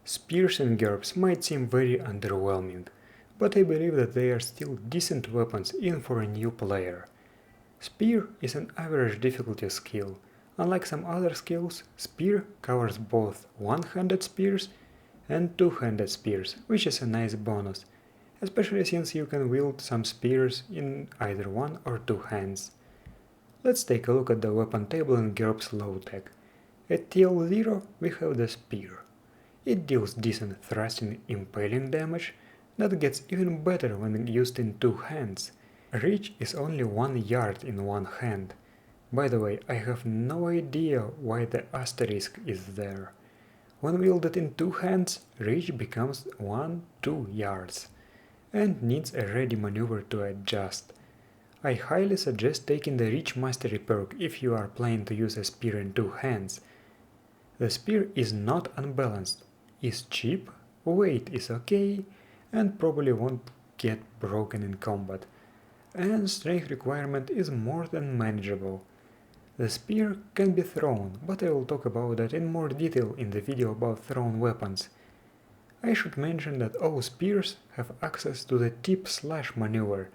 Spears and GURPS might seem very underwhelming, but I believe that they are still decent weapons even for a new player. Spear is an average difficulty skill. Unlike some other skills, Spear covers both one-handed spears and two-handed spears, which is a nice bonus, especially since you can wield some spears in either one or two hands. Let's take a look at the weapon table in GURPS Low Tech. At TL0 we have the Spear. It deals decent thrusting impaling damage that gets even better when used in two hands. Reach is only 1 yard in one hand. By the way, I have no idea why the asterisk is there. When wielded in two hands, reach becomes 1-2 yards and needs a ready maneuver to adjust. I highly suggest taking the Reach Mastery perk if you are planning to use a spear in two hands. The spear is not unbalanced, is cheap, weight is okay, and probably won't get broken in combat, and strength requirement is more than manageable. The spear can be thrown, but I will talk about that in more detail in the video about thrown weapons. I should mention that all spears have access to the tip/slash maneuver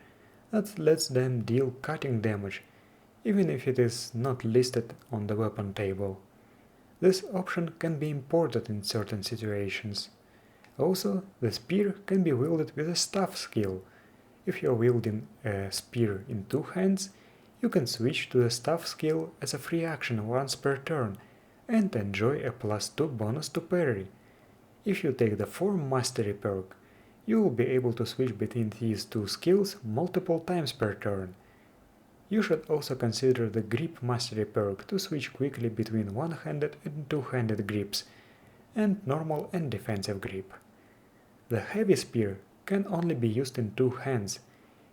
that lets them deal cutting damage, even if it is not listed on the weapon table. This option can be imported in certain situations. Also, the spear can be wielded with a staff skill. If you are wielding a spear in two hands, you can switch to the staff skill as a free action once per turn and enjoy a +2 bonus to parry. If you take the Form Mastery perk, you will be able to switch between these two skills multiple times per turn. You should also consider the Grip Mastery perk to switch quickly between one-handed and two-handed grips, and normal and defensive grip. The Heavy Spear can only be used in two hands.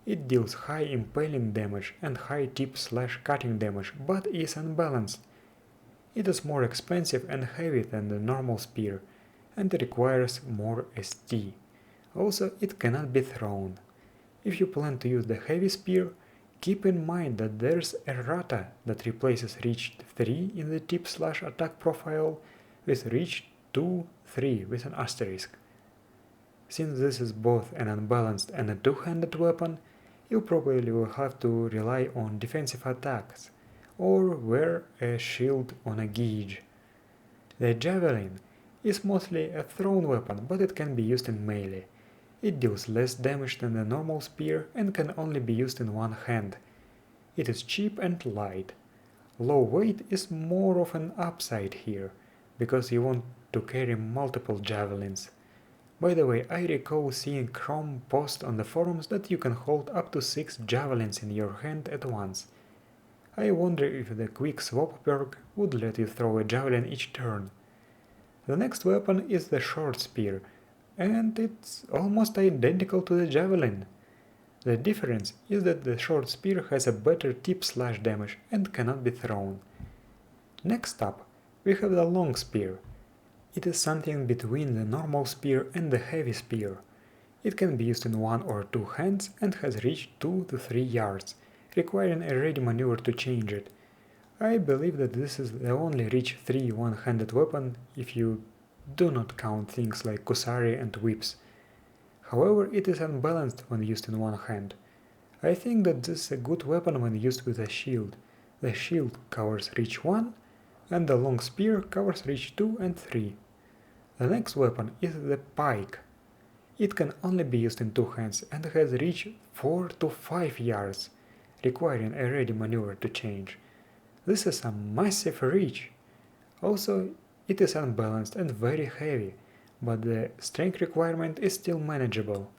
It deals high impaling damage and high tip/cutting damage, but is unbalanced. It is more expensive and heavy than the normal spear, and requires more ST. Also, it cannot be thrown. If you plan to use the Heavy Spear, keep in mind that there's errata that replaces Reach 3 in the tip/attack profile with Reach 2-3 with an asterisk. Since this is both an unbalanced and a two-handed weapon, you probably will have to rely on defensive attacks, or wear a shield on a gauge. The Javelin is mostly a thrown weapon, but it can be used in melee. It deals less damage than the normal spear and can only be used in one hand. It is cheap and light. Low weight is more of an upside here, because you want to carry multiple javelins. By the way, I recall seeing Chrome post on the forums that you can hold up to 6 javelins in your hand at once. I wonder if the Quick Swap perk would let you throw a javelin each turn. The next weapon is the Short Spear, and it's almost identical to the javelin. The difference is that the Short Spear has a better tip/damage and cannot be thrown. Next up, we have the Long Spear. It is something between the normal spear and the Heavy Spear. It can be used in one or two hands and has reach 2-3 yards, requiring a ready maneuver to change it. I believe that this is the only reach 3 one-handed weapon if you do not count things like Kusari and whips. However, it is unbalanced when used in one hand. I think that this is a good weapon when used with a shield. The shield covers reach 1, and the long spear covers reach 2 and 3. The next weapon is the pike. It can only be used in two hands and has reach 4-5 yards, requiring a ready maneuver to change. This is a massive reach. Also, it is unbalanced and very heavy, but the strength requirement is still manageable.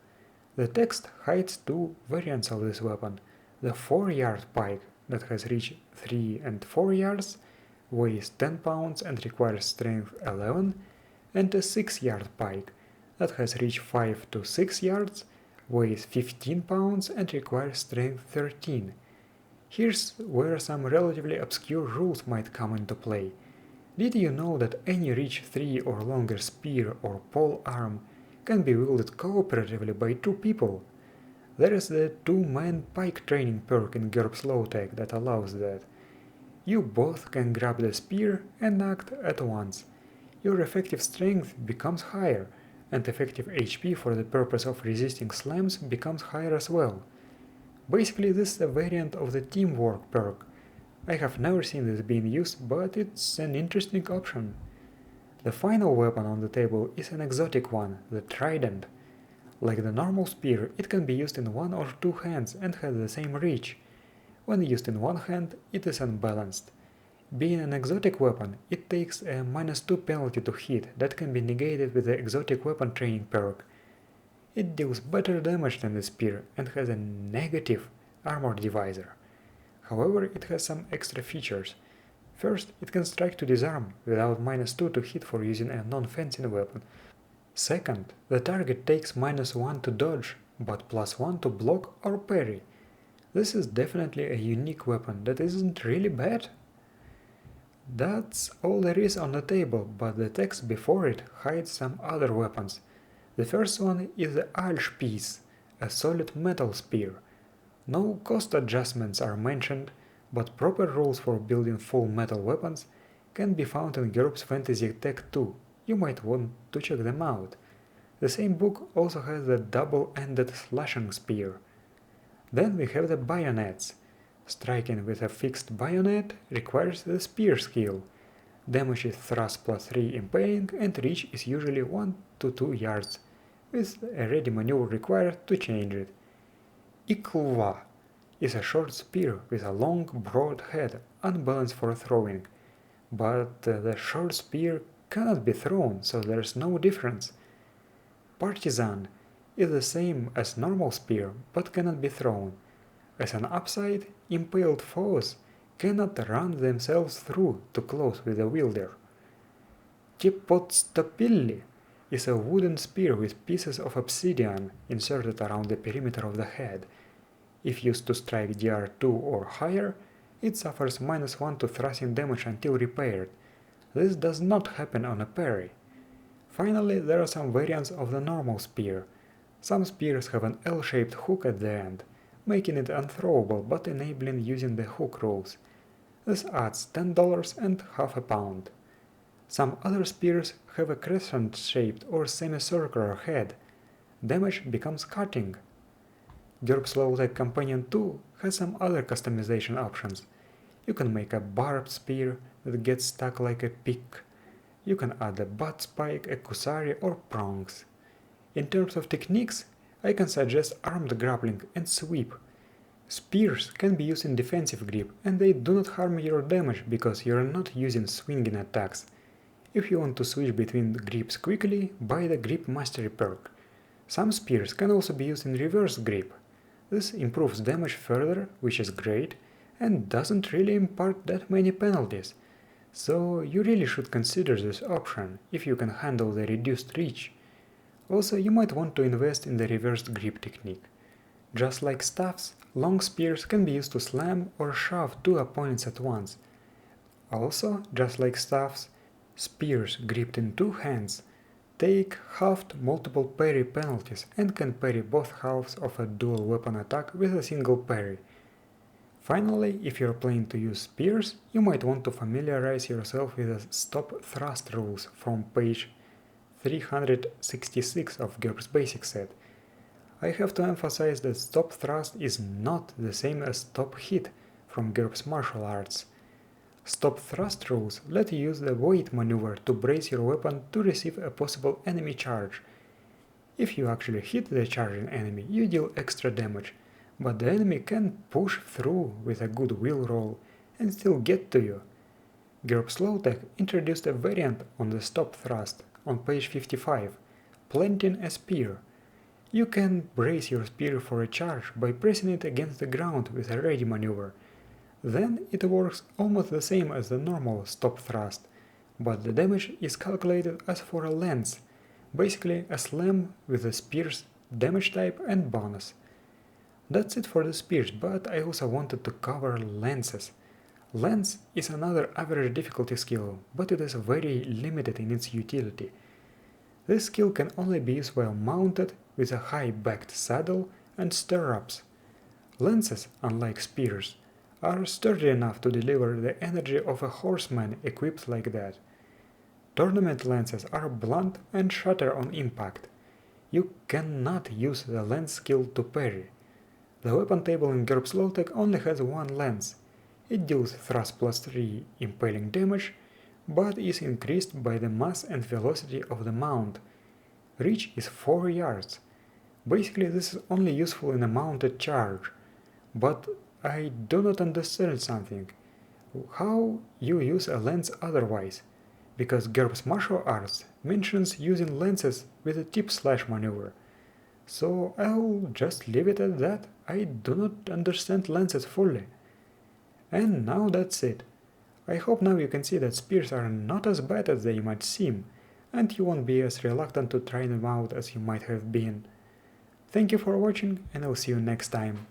The text hides two variants of this weapon: the 4-yard pike that has reach 3 and 4 yards, weighs 10 pounds and requires strength 11, and a 6-yard pike that has reach 5 to 6 yards, weighs 15 pounds and requires strength 13. Here's where some relatively obscure rules might come into play. Did you know that any reach 3 or longer spear or pole arm can be wielded cooperatively by two people? There is the two-man pike training perk in GURPS Low Tech that allows that. You both can grab the spear and act at once. your effective strength becomes higher, and effective HP for the purpose of resisting slams becomes higher as well. Basically, this is a variant of the teamwork perk. I have never seen this being used, but it's an interesting option. The final weapon on the table is an exotic one, the trident. Like the normal spear, it can be used in one or two hands and has the same reach. When used in one hand, it is unbalanced. Being an exotic weapon, it takes a -2 penalty to hit that can be negated with the exotic weapon training perk. It deals better damage than the spear and has a negative armor divisor. However, it has some extra features. First, it can strike to disarm without -2 to hit for using a non-fencing weapon. Second, the target takes -1 to dodge, but +1 to block or parry. This is definitely a unique weapon that isn't really bad. That's all there is on the table, but the text before it hides some other weapons. The first one is the Alspiece, a solid metal spear. No cost adjustments are mentioned, but proper rules for building full metal weapons can be found in GURPS Fantasy Tech 2. You might want to check them out. The same book also has the double-ended slashing spear. Then we have the bayonets. Striking with a fixed bayonet requires the spear skill. Damage is thrust +3 impaling and reach is usually 1 to 2 yards, with a ready maneuver required to change it. Iklva is a short spear with a long, broad head, unbalanced for throwing. But the short spear cannot be thrown, so there's no difference. Partisan is the same as normal spear, but cannot be thrown. As an upside, impaled foes cannot run themselves through too close with the wielder. Kipotstopilli is a wooden spear with pieces of obsidian inserted around the perimeter of the head. If used to strike DR2 or higher, it suffers -1 to thrusting damage until repaired. This does not happen on a parry. Finally, there are some variants of the normal spear. Some spears have an L-shaped hook at the end, making it unthrowable but enabling using the hook rules. This adds $10 and half a pound. Some other spears have a crescent-shaped or semicircular head. Damage becomes cutting. GURPS Low-Tech Companion 2 has some other customization options. You can make a barbed spear that gets stuck like a pick. You can add a butt spike, a kusari, or prongs. In terms of techniques, I can suggest armed grappling and sweep. Spears can be used in defensive grip, and they do not harm your damage because you're not using swinging attacks. If you want to switch between grips quickly, buy the Grip Mastery perk. Some spears can also be used in reverse grip. This improves damage further, which is great, and doesn't really impart that many penalties. So you really should consider this option if you can handle the reduced reach. Also, you might want to invest in the reversed grip technique. Just like staffs, long spears can be used to slam or shove two opponents at once. Also, just like staffs, spears gripped in two hands take halved multiple parry penalties and can parry both halves of a dual weapon attack with a single parry. Finally, if you're planning to use spears, you might want to familiarize yourself with the stop thrust rules from page 366 of GURPS Basic Set. I have to emphasize that stop thrust is not the same as stop hit from GURPS Martial Arts. Stop thrust rules let you use the wait maneuver to brace your weapon to receive a possible enemy charge. If you actually hit the charging enemy, you deal extra damage, but the enemy can push through with a good will roll and still get to you. GURPS Low-Tech introduced a variant on the stop thrust on page 55, planting a spear. You can brace your spear for a charge by pressing it against the ground with a ready maneuver. Then it works almost the same as the normal stop thrust, but the damage is calculated as for a lance, basically a slam with the spear's damage type and bonus. That's it for the spears, but I also wanted to cover lances. Lance is another average difficulty skill, but it is very limited in its utility. This skill can only be used while mounted with a high-backed saddle and stirrups. Lances, unlike spears, are sturdy enough to deliver the energy of a horseman equipped like that. Tournament lances are blunt and shatter on impact. You cannot use the lance skill to parry. The weapon table in GURPS low-tech only has one lance. It deals thrust plus 3 impaling damage, but is increased by the mass and velocity of the mount. Reach is 4 yards. Basically this is only useful in a mounted charge. But I do not understand something. How you use a lance otherwise? Because GURPS martial arts mentions using lances with a tip slash maneuver. So I'll just leave it at that. I do not understand lances fully. And now that's it. I hope now you can see that spears are not as bad as they might seem, and you won't be as reluctant to try them out as you might have been. Thank you for watching, and I'll see you next time.